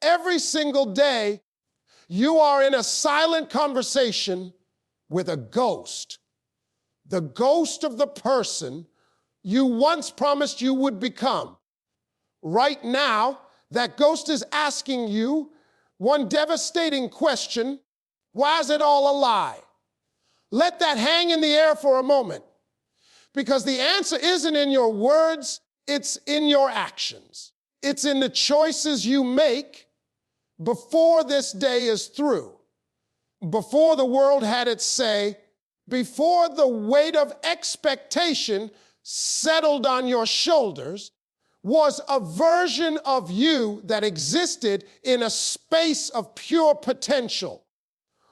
Every single day, you are in a silent conversation with a ghost. The ghost of the person you once promised you would become. Right now, that ghost is asking you one devastating question: why is it all a lie? Let that hang in the air for a moment, because the answer isn't in your words, it's in your actions. It's in the choices you make before this day is through, before the world had its say, before the weight of expectation settled on your shoulders. Was a version of you that existed in a space of pure potential,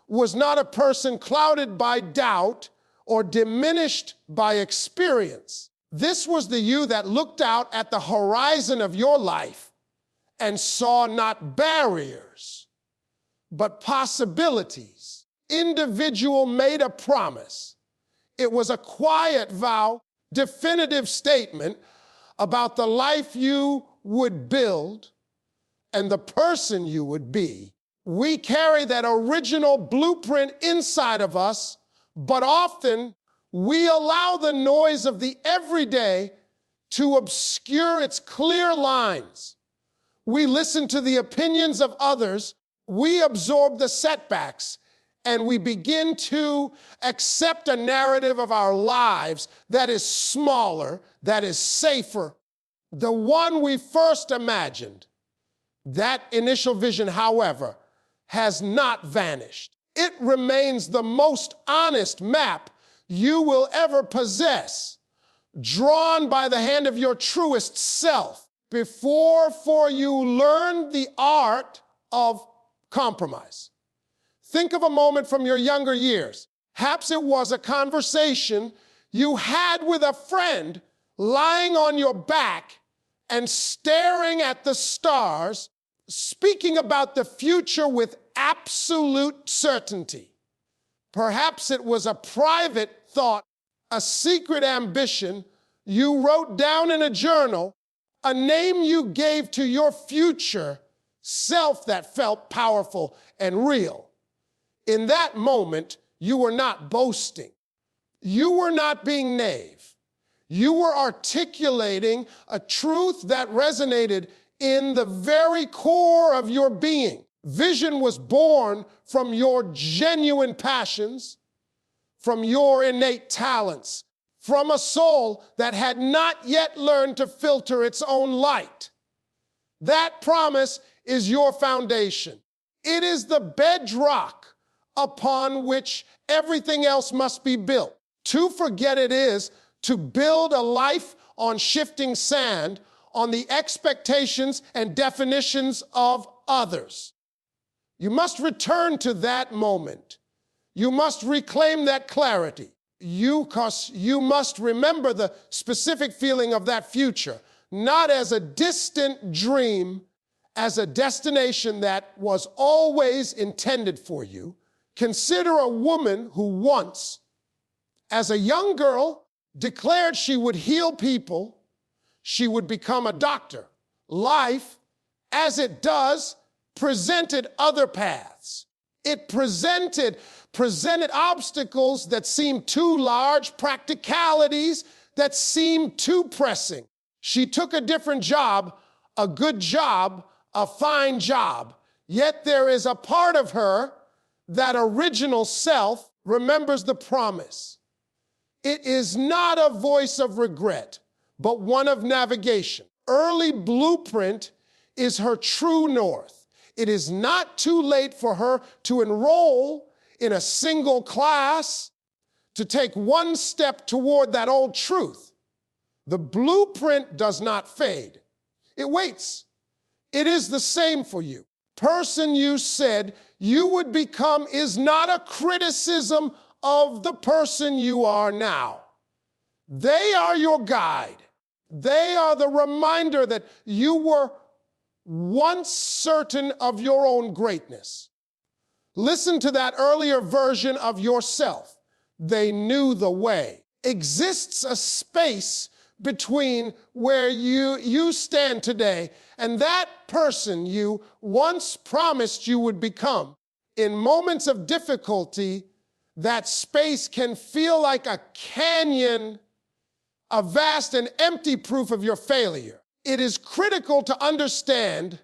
was not a person clouded by doubt or diminished by experience. This was the you that looked out at the horizon of your life and saw not barriers, but possibilities. Individual made a promise. It was a quiet vow, definitive statement about the life you would build and the person you would be. We carry that original blueprint inside of us, but often we allow the noise of the everyday to obscure its clear lines. We listen to the opinions of others, we absorb the setbacks, and we begin to accept a narrative of our lives that is smaller, that is safer, the one we first imagined. That initial vision, however, has not vanished. It remains the most honest map you will ever possess, drawn by the hand of your truest self, for you learned the art of compromise. Think of a moment from your younger years. Perhaps it was a conversation you had with a friend lying on your back and staring at the stars, speaking about the future with absolute certainty. Perhaps it was a private thought, a secret ambition you wrote down in a journal, a name you gave to your future self that felt powerful and real. In that moment, you were not boasting. You were not being naive. You were articulating a truth that resonated in the very core of your being. Vision was born from your genuine passions, from your innate talents, from a soul that had not yet learned to filter its own light. That promise is your foundation. It is the bedrock upon which everything else must be built. To forget it is to build a life on shifting sand, on the expectations and definitions of others. You must return to that moment. You must reclaim that clarity. You must remember the specific feeling of that future, not as a distant dream, as a destination that was always intended for you. Consider a woman who once, as a young girl, declared she would heal people, she would become a doctor. Life, as it does, presented other paths. It presented obstacles that seemed too large, practicalities that seemed too pressing. She took a different job, a good job, a fine job. Yet there is a part of her, that original self, remembers the promise. It is not a voice of regret, but one of navigation. Early blueprint is her true north. It is not too late for her to enroll in a single class, to take one step toward that old truth. The blueprint does not fade. It waits. It is the same for you. Person you said you would become is not a criticism of the person you are now. They are your guide. They are the reminder that you were once certain of your own greatness. Listen to that earlier version of yourself. They knew the way. Exists a space between where you stand today And that person you once promised you would become, in moments of difficulty, that space can feel like a canyon, a vast and empty proof of your failure. It is critical to understand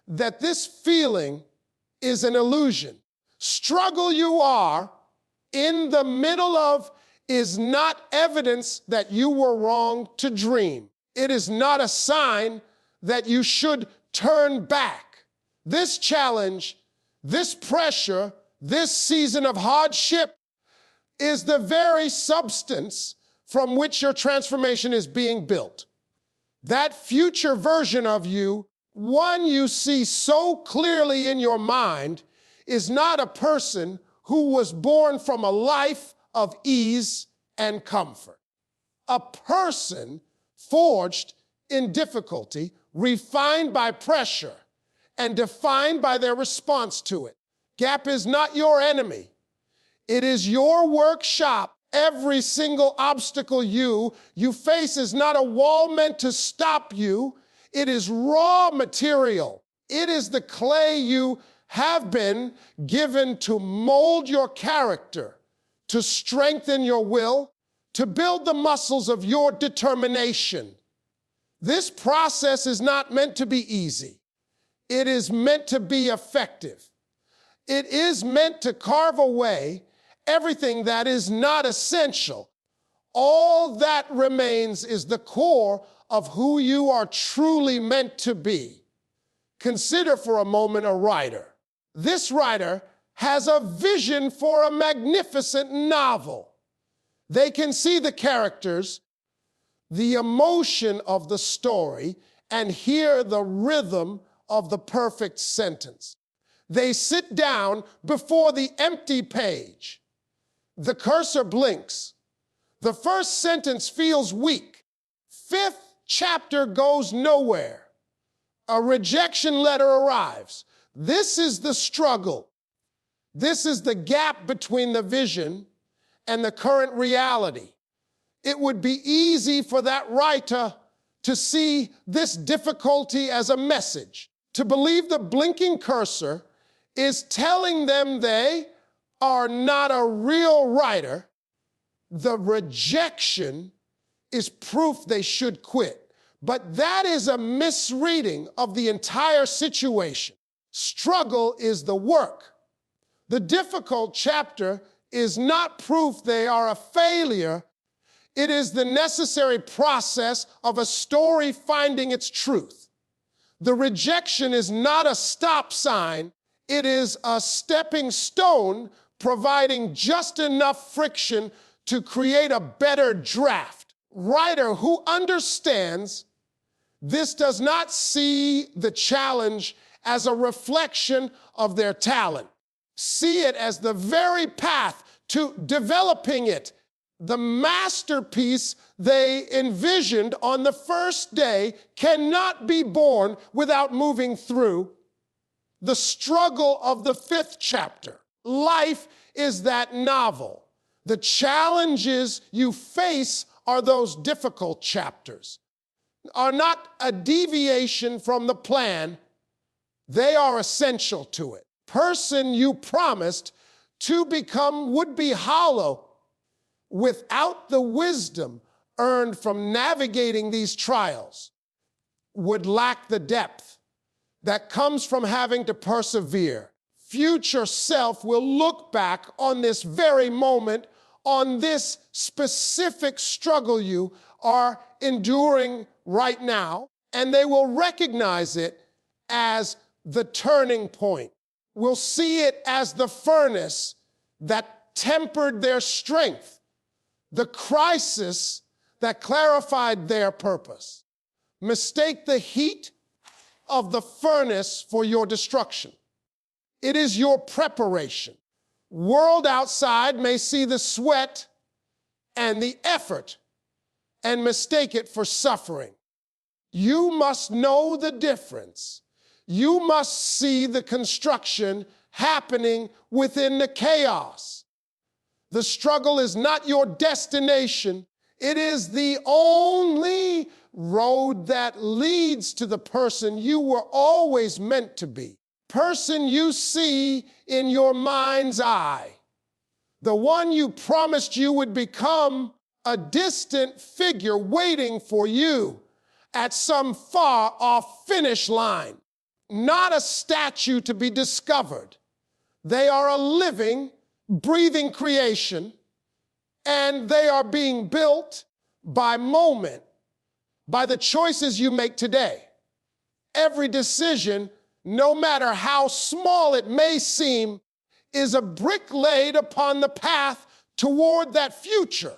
that this feeling is an illusion. Struggle you are in the middle of is not evidence that you were wrong to dream. It is not a sign that you should turn back. This challenge, this pressure, this season of hardship is the very substance from which your transformation is being built. That future version of you, one you see so clearly in your mind, is not a person who was born from a life of ease and comfort. A person forged in difficulty, refined by pressure, and defined by their response to it. Gap is not your enemy. It is your workshop. Every single obstacle you face is not a wall meant to stop you. It is raw material. It is the clay you have been given to mold your character, to strengthen your will, to build the muscles of your determination. This process is not meant to be easy. It is meant to be effective. It is meant to carve away everything that is not essential. All that remains is the core of who you are truly meant to be. Consider for a moment a writer. This writer has a vision for a magnificent novel. They can see the characters, the emotion of the story, and hear the rhythm of the perfect sentence. They sit down before the empty page. The cursor blinks. The first sentence feels weak. Fifth chapter goes nowhere. A rejection letter arrives. This is the struggle. This is the gap between the vision and the current reality. It would be easy for that writer to see this difficulty as a message, to believe the blinking cursor is telling them they are not a real writer. The rejection is proof they should quit. But that is a misreading of the entire situation. Struggle is the work. The difficult chapter is not proof they are a failure. It is the necessary process of a story finding its truth. The rejection is not a stop sign. It is a stepping stone providing just enough friction to create a better draft. Writer who understands this does not see the challenge as a reflection of their talent. See it as the very path to developing it. The masterpiece they envisioned on the first day cannot be born without moving through the struggle of the fifth chapter. Life is that novel. The challenges you face are those difficult chapters, are not a deviation from the plan. They are essential to it. Person you promised to become would be hollow without the wisdom earned from navigating these trials, would lack the depth that comes from having to persevere. Future self will look back on this very moment, on this specific struggle you are enduring right now, and they will recognize it as the turning point. Will see it as the furnace that tempered their strength, the crisis that clarified their purpose. Mistake the heat of the furnace for your destruction. It is your preparation. World outside may see the sweat and the effort and mistake it for suffering. You must know the difference. You must see the construction happening within the chaos. The struggle is not your destination. It is the only road that leads to the person you were always meant to be. Person you see in your mind's eye. The one you promised you would become, a distant figure waiting for you at some far-off finish line. Not a statue to be discovered. They are a living, breathing creation, and they are being built by moment, by the choices you make today. Every decision, no matter how small it may seem, is a brick laid upon the path toward that future,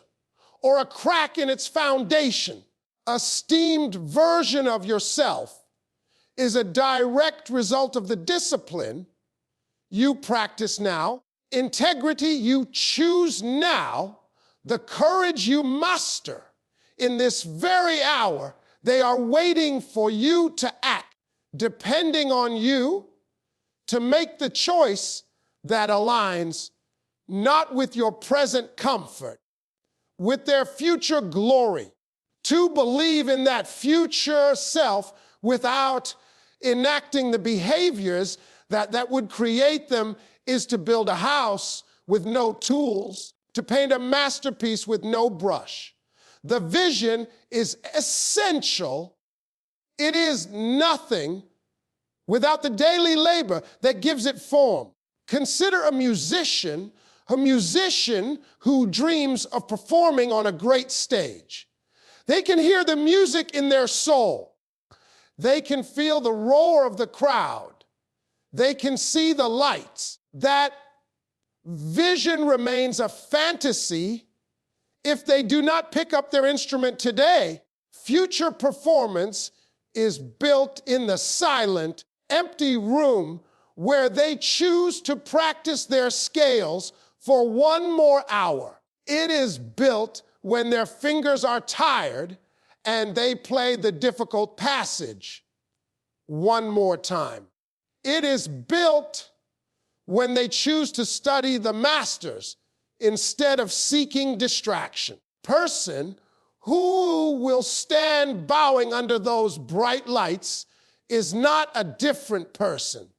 or a crack in its foundation. A steamed version of yourself is a direct result of the discipline you practice now, integrity you choose now, the courage you muster in this very hour. They are waiting for you to act, depending on you to make the choice that aligns not with your present comfort, with their future glory. To believe in that future self without enacting the behaviors that would create them is to build a house with no tools, to paint a masterpiece with no brush. The vision is essential. It is nothing without the daily labor that gives it form. Consider a musician who dreams of performing on a great stage. They can hear the music in their soul. They can feel the roar of the crowd. They can see the lights. That vision remains a fantasy if they do not pick up their instrument today. Future performance is built in the silent, empty room where they choose to practice their scales for one more hour. It is built when their fingers are tired and they play the difficult passage one more time. It is built when they choose to study the masters instead of seeking distraction. Person who will stand bowing under those bright lights is not a different person,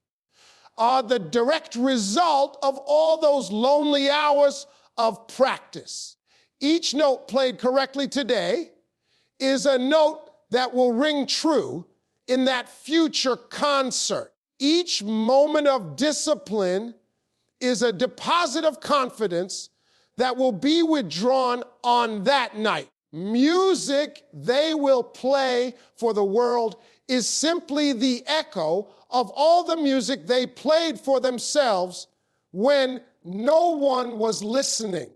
are the direct result of all those lonely hours of practice. Each note played correctly today is a note that will ring true in that future concert. Each moment of discipline is a deposit of confidence that will be withdrawn on that night. Music they will play for the world is simply the echo of all the music they played for themselves when no one was listening.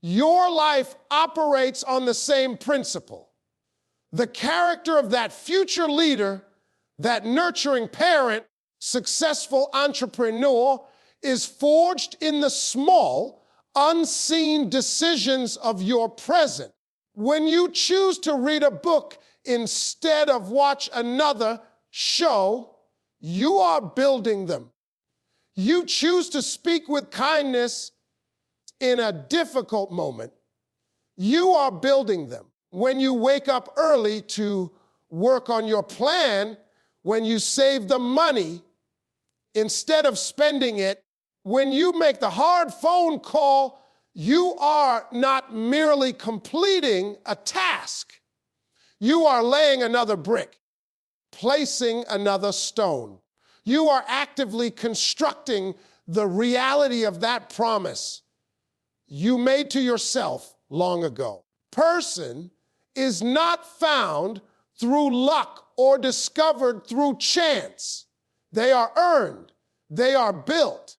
Your life operates on the same principle. The character of that future leader, that nurturing parent, successful entrepreneur, is forged in the small, unseen decisions of your present. When you choose to read a book instead of watch another show, you are building them. You choose to speak with kindness in a difficult moment. You are building them. When you wake up early to work on your plan, when you save the money instead of spending it, when you make the hard phone call, you are not merely completing a task. You are laying another brick, placing another stone. You are actively constructing the reality of that promise you made to yourself long ago. Person is not found through luck or discovered through chance. They are earned, they are built,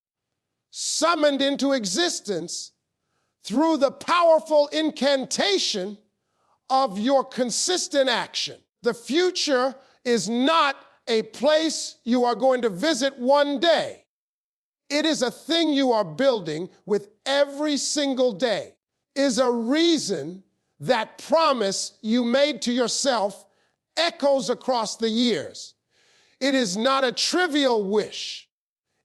summoned into existence through the powerful incantation of your consistent action. The future is not a place you are going to visit one day. It is a thing you are building with every single day. Is a reason that promise you made to yourself echoes across the years. It is not a trivial wish.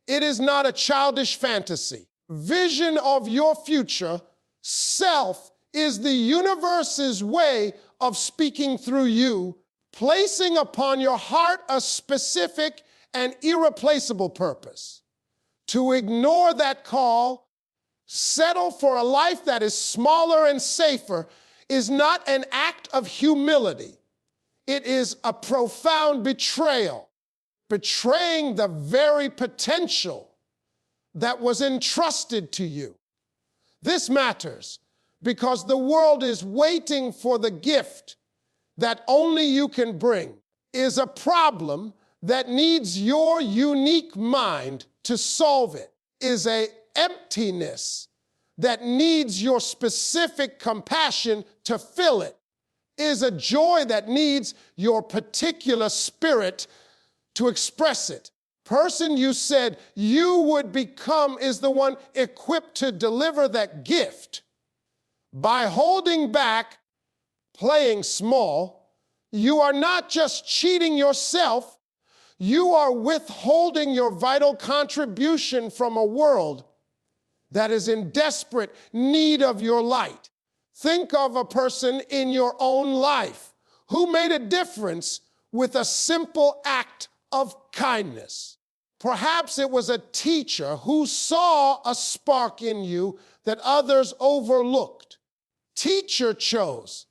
It is not a childish fantasy. Vision of your future self is the universe's way of speaking through you, placing upon your heart a specific and irreplaceable purpose. To ignore that call, settle for a life that is smaller and safer, is not an act of humility. It is a profound betrayal, betraying the very potential that was entrusted to you. This matters because the world is waiting for the gift that only you can bring. Is a problem that needs your unique mind to solve it. Is an emptiness that needs your specific compassion to fill it. Is a joy that needs your particular spirit to express it. Person you said you would become is the one equipped to deliver that gift. By holding back, playing small, you are not just cheating yourself, you are withholding your vital contribution from a world that is in desperate need of your light. Think of a person in your own life who made a difference with a simple act of kindness. Perhaps it was a teacher who saw a spark in you that others overlooked. Teacher chose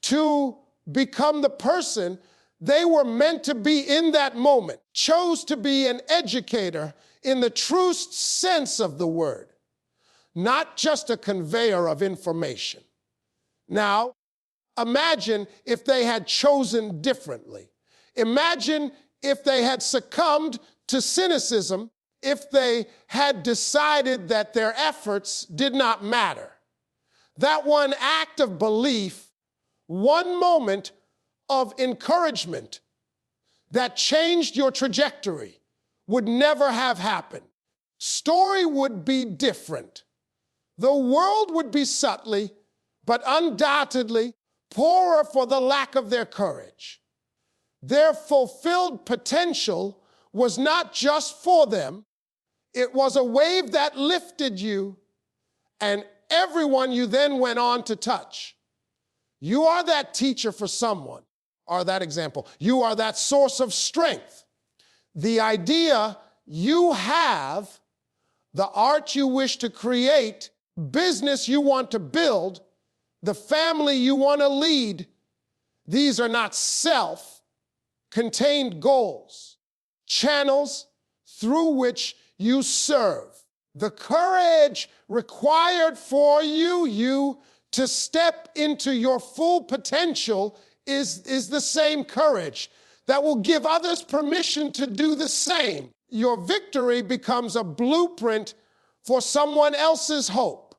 to become the person they were meant to be in that moment, chose to be an educator in the truest sense of the word, not just a conveyor of information. Now, imagine if they had chosen differently. Imagine if they had succumbed to cynicism, if they had decided that their efforts did not matter. That one act of belief, one moment of encouragement that changed your trajectory would never have happened. Story would be different. The world would be subtly, but undoubtedly poorer for the lack of their courage. Their fulfilled potential was not just for them. It was a wave that lifted you and everyone you then went on to touch. You are that teacher for someone, or that example. You are that source of strength. The idea you have, the art you wish to create, business you want to build, the family you want to lead, these are not self-contained goals, channels through which you serve. The courage required for you to step into your full potential is the same courage that will give others permission to do the same. Your victory becomes a blueprint for someone else's hope.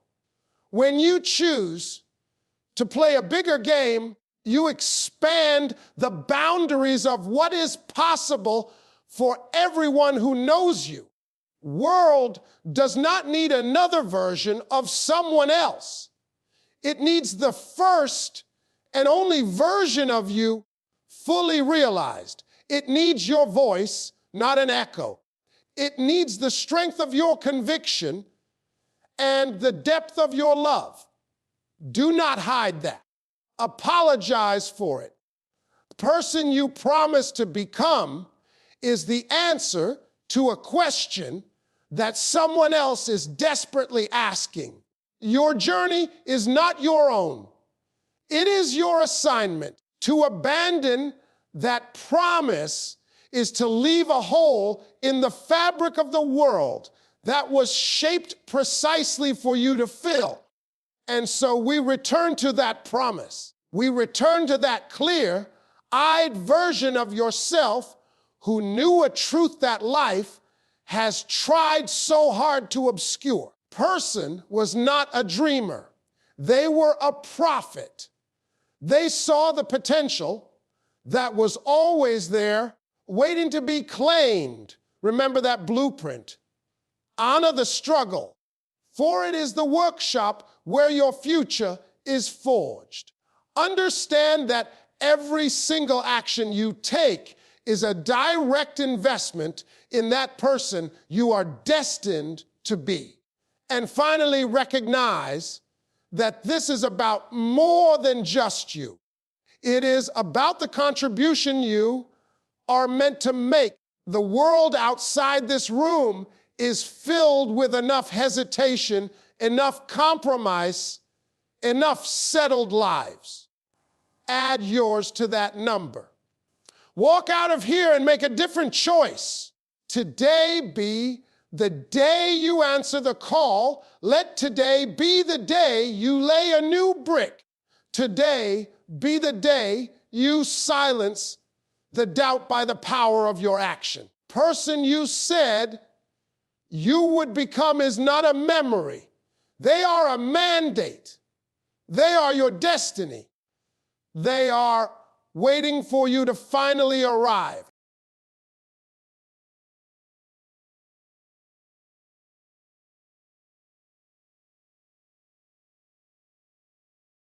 When you choose to play a bigger game, you expand the boundaries of what is possible for everyone who knows you. World does not need another version of someone else. It needs the first and only version of you fully realized. It needs your voice, not an echo. It needs the strength of your conviction and the depth of your love. Do not hide that. Apologize for it. The person you promise to become is the answer to a question that someone else is desperately asking. Your journey is not your own. It is your assignment. To abandon that promise is to leave a hole in the fabric of the world that was shaped precisely for you to fill. And so we return to that promise. We return to that clear-eyed version of yourself who knew a truth that life has tried so hard to obscure. Person was not a dreamer. They were a prophet. They saw the potential that was always there, waiting to be claimed. Remember that blueprint. Honor the struggle, for it is the workshop where your future is forged. Understand that every single action you take is a direct investment in that person you are destined to be. And finally, recognize that this is about more than just you. It is about the contribution you are meant to make. The world outside this room is filled with enough hesitation, enough compromise, enough settled lives. Add yours to that number. Walk out of here and make a different choice. Today be the day you answer the call. Let today be the day you lay a new brick. Today be the day you silence the doubt by the power of your action. Person you said you would become is not a memory. They are a mandate. They are your destiny. They are waiting for you to finally arrive.